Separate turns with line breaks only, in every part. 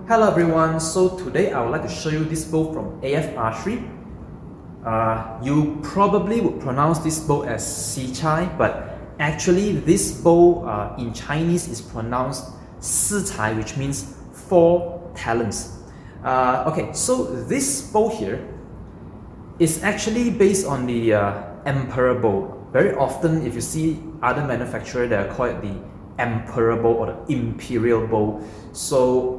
Hello everyone, so today I would like to show you this bow from AF Sicai. You probably would pronounce this bow as Sicai, but actually this bow in Chinese is pronounced Sicai, which means 4 talents. Okay, so this bow here is actually based on the emperor bow. Very often if you see other manufacturers, they call it the emperor bow or the imperial bow. So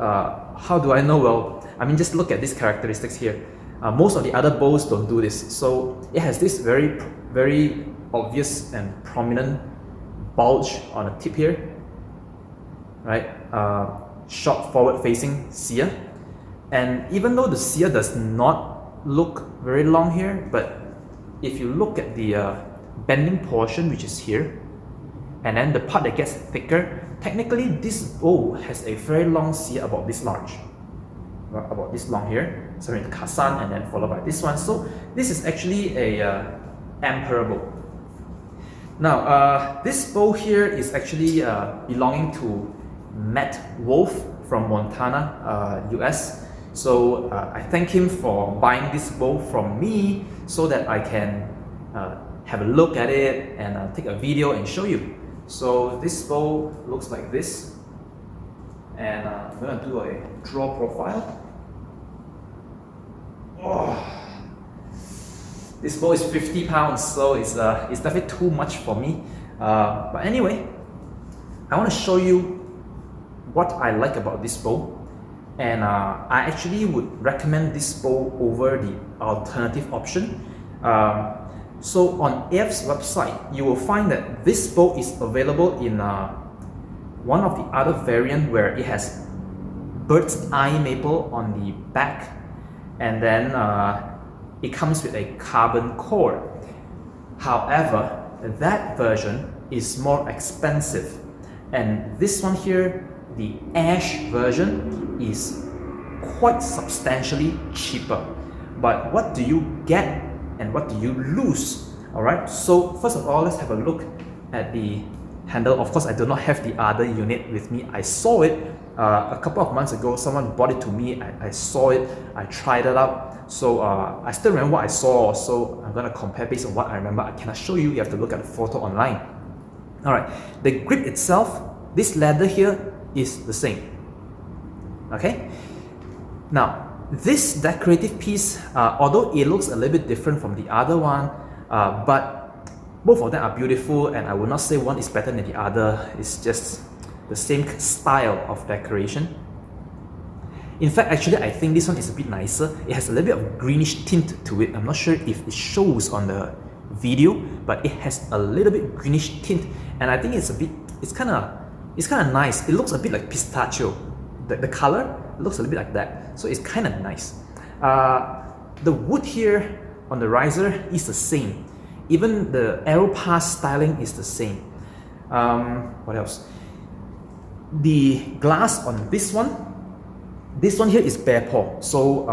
how do I know? Well, I mean, just look at these characteristics here. Most of the other bows don't do this. So it has this very obvious and prominent bulge on the tip here, right? Short forward facing sear. And even though the sear does not look very long here, but if you look at the bending portion, which is here, and then the part that gets thicker, technically this bow has a very long sear about this large, about this long here, so in Kasan and then followed by this one. So this is actually a emperor bow. Now this bow here is actually belonging to Matt Wolf from Montana, US. So I thank him for buying this bow from me so that I can have a look at it and take a video and show you. So this bow looks like this, and I'm going to do a draw profile. Oh, this bow is 50 pounds, so it's definitely too much for me. But anyway, I want to show you what I like about this bow, and I actually would recommend this bow over the alternative option. So on AF's website, you will find that this bow is available in one of the other variant where it has bird's eye maple on the back, and then it comes with a carbon core. However, that version is more expensive, and this one here, the Ash version, is quite substantially cheaper. But what do you get and what do you lose? Alright, so first of all, let's have a look at the handle. Of course, I do not have the other unit with me. I saw it a couple of months ago. Someone bought it to me. I saw it, I tried it out. So I still remember what I saw, so I'm gonna compare based on what I remember. I cannot show you, you have to look at the photo online. Alright, the grip itself, this leather here is the same. Okay, now this decorative piece, although it looks a little bit different from the other one, but both of them are beautiful, and I will not say one is better than the other. It's just the same style of decoration. In fact, actually, I think this one is a bit nicer. It has a little bit of greenish tint to it. I'm not sure if it shows on the video, but it has a little bit greenish tint, and I think it's kind of nice. It looks a bit like pistachio. The color looks a little bit like that, so it's kind of nice. The wood here on the riser is the same. Even the arrow pass styling is the same. What else? The glass on this one here is bear paw. So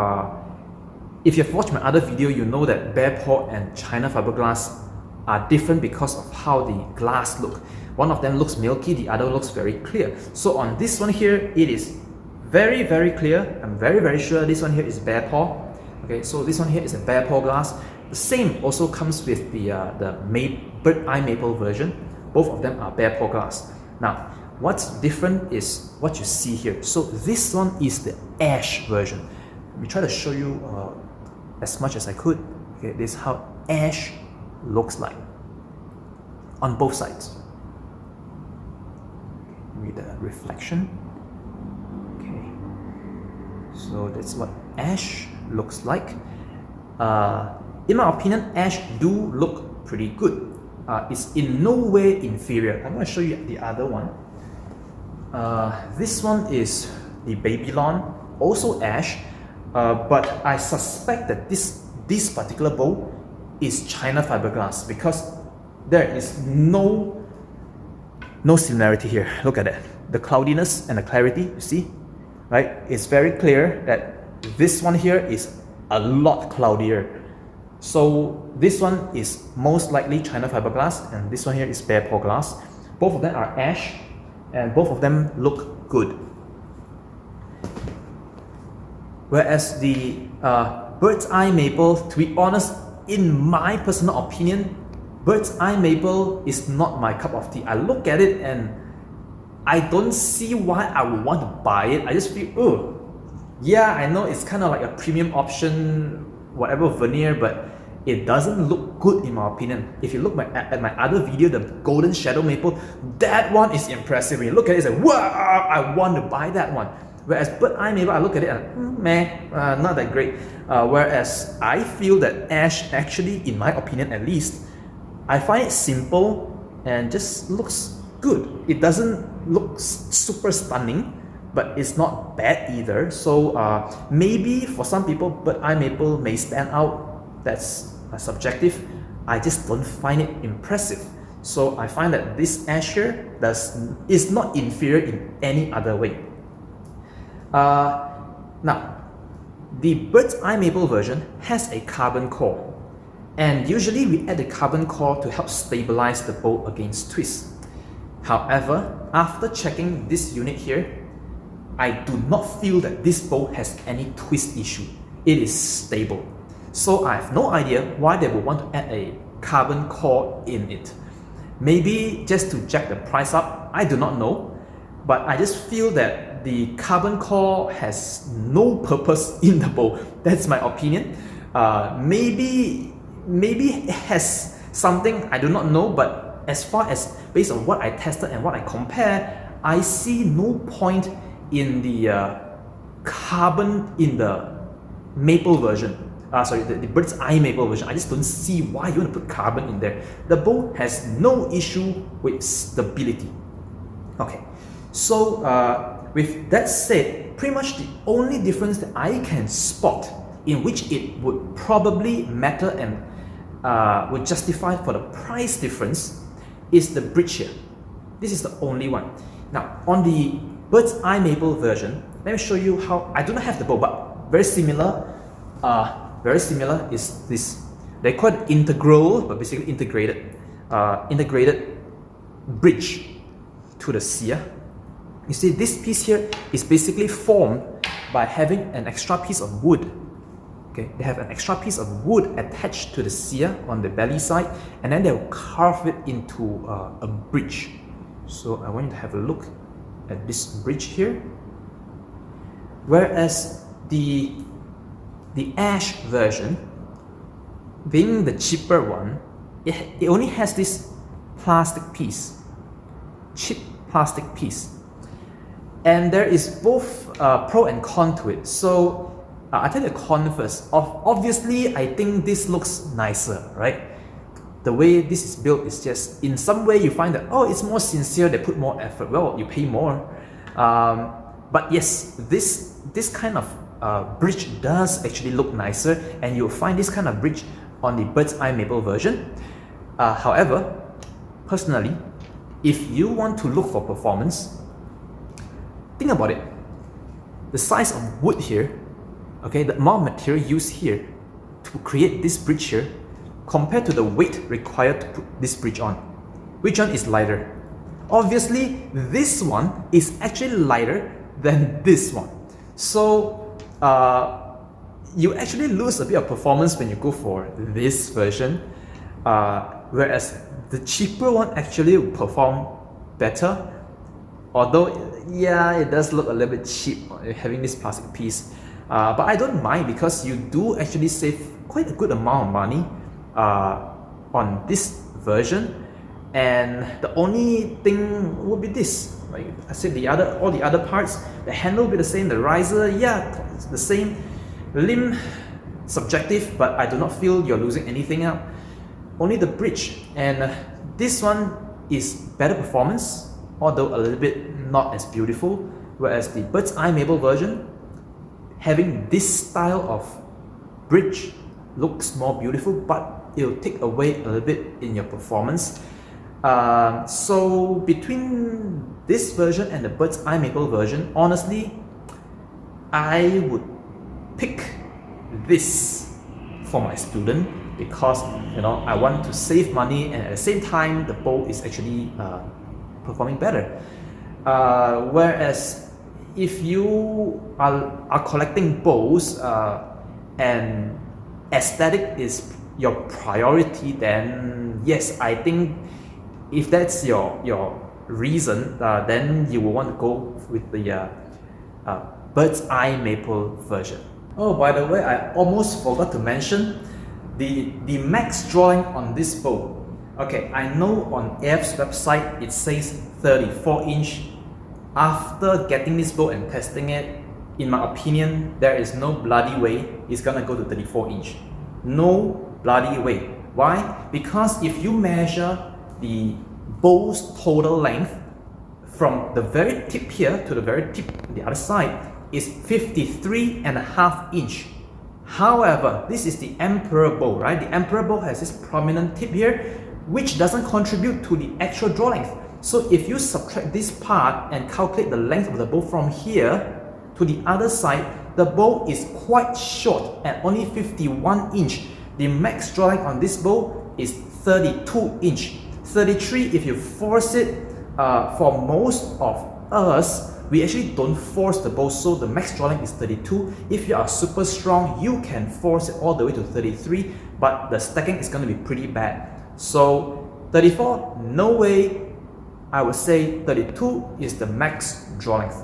if you've watched my other video, you know that bear paw and China fiberglass are different because of how the glass look. One of them looks milky, the other looks very clear. So on this one here, it is very clear. I'm very sure this one here is bear paw. Okay, so this one here is a bear paw glass. The same also comes with the bird eye maple version. Both of them are bear paw glass. Now, what's different is what you see here. So this one is the Ash version. Let me try to show you as much as I could. Okay, this is how Ash looks like on both sides. With the reflection. So that's what Ash looks like. In my opinion, Ash do look pretty good. It's in no way inferior. I'm going to show you the other one. This one is the Babylon, also Ash, but I suspect that this particular bow is China fiberglass because there is no similarity here. Look at that. The cloudiness and the clarity, you see? Right? It's very clear that this one here is a lot cloudier. So this one is most likely China fiberglass, and this one here is bear paw glass. Both of them are Ash, and both of them look good. Whereas the bird's eye maple, to be honest, in my personal opinion, bird's eye maple is not my cup of tea. I look at it and I don't see why I would want to buy it. I just feel, oh, yeah, I know it's kind of like a premium option, whatever veneer, but it doesn't look good in my opinion. If you look at my other video, the golden shadow maple, that one is impressive. When you look at it, it's like, wow, I want to buy that one. Whereas bird eye maple, I look at it and meh, not that great. Whereas I feel that ash actually, in my opinion at least, I find it simple and just looks good. It doesn't look super stunning, but it's not bad either. So maybe for some people, bird eye maple may stand out. That's subjective. I just don't find it impressive. So I find that this ash here is not inferior in any other way. Now, the bird's eye maple version has a carbon core, and usually we add the carbon core to help stabilize the bow against twists. However, after checking this unit here, I do not feel that this bow has any twist issue. It is stable. So I have no idea why they would want to add a carbon core in it. Maybe just to jack the price up, I do not know. But I just feel that the carbon core has no purpose in the bow. That's my opinion. Maybe it has something, I do not know, but as far as based on what I tested and what I compare, I see no point in the carbon in the maple version. The bird's eye maple version. I just don't see why you want to put carbon in there. The bow has no issue with stability. Okay, so with that said, pretty much the only difference that I can spot in which it would probably matter and would justify for the price difference is the bridge here. This is the only one. Now, on the bird's eye maple version, let me show you how. I do not have the bow, but very similar. Very similar is this. They call it integral, but basically integrated bridge to the sear. You see, this piece here is basically formed by having an extra piece of wood. Okay, they have an extra piece of wood attached to the sear on the belly side, and then they'll carve it into a bridge. So I want you to have a look at this bridge here. Whereas the ash version, being the cheaper one, it only has this plastic piece, cheap plastic piece. And there is both pro and con to it. So I'll tell you the con first. Obviously, I think this looks nicer, right? The way this is built is just, in some way you find that, oh, it's more sincere, they put more effort. Well, you pay more. But yes, this kind of bridge does actually look nicer, and you'll find this kind of bridge on the bird's eye maple version. However, personally, if you want to look for performance, think about it. The size of wood here, okay, the amount of material used here to create this bridge here, compared to the weight required to put this bridge on, which one is lighter? Obviously, this one is actually lighter than this one. So you actually lose a bit of performance when you go for this version, whereas the cheaper one actually will perform better. Although, yeah, it does look a little bit cheap having this plastic piece, but I don't mind because you do actually save quite a good amount of money on this version. And the only thing would be this. Like I said, all the other parts, the handle will be the same, the riser, yeah, it's the same. Limb, subjective, but I do not feel you're losing anything out. Only the bridge, and this one is better performance, although a little bit not as beautiful. Whereas the bird's eye maple version, having this style of bridge, looks more beautiful, but it'll take away a little bit in your performance. So between this version and the bird's eye maple version, honestly, I would pick this for my student because I want to save money, and at the same time the bow is actually performing better. Whereas if you are collecting bows and aesthetic is your priority, then yes, I think if that's your reason, then you will want to go with the bird's eye maple version. Oh, by the way, I almost forgot to mention the max drawing on this bow. Okay, I know on AF's website it says 34-inch. After getting this bow and testing it, in my opinion, there is no bloody way it's gonna go to 34-inch. No bloody way. Why? Because if you measure the bow's total length from the very tip here to the very tip on the other side is 53.5 inch. However, this is the emperor bow, right? The emperor bow has this prominent tip here, which doesn't contribute to the actual draw length. So if you subtract this part and calculate the length of the bow from here to the other side, the bow is quite short at only 51 inch. The max draw length on this bow is 32 inch. 33 if you force it. For most of us, we actually don't force the bow, so the max draw length is 32. If you are super strong, you can force it all the way to 33, but the stacking is going to be pretty bad. So 34, no way. I would say 32 is the max draw length.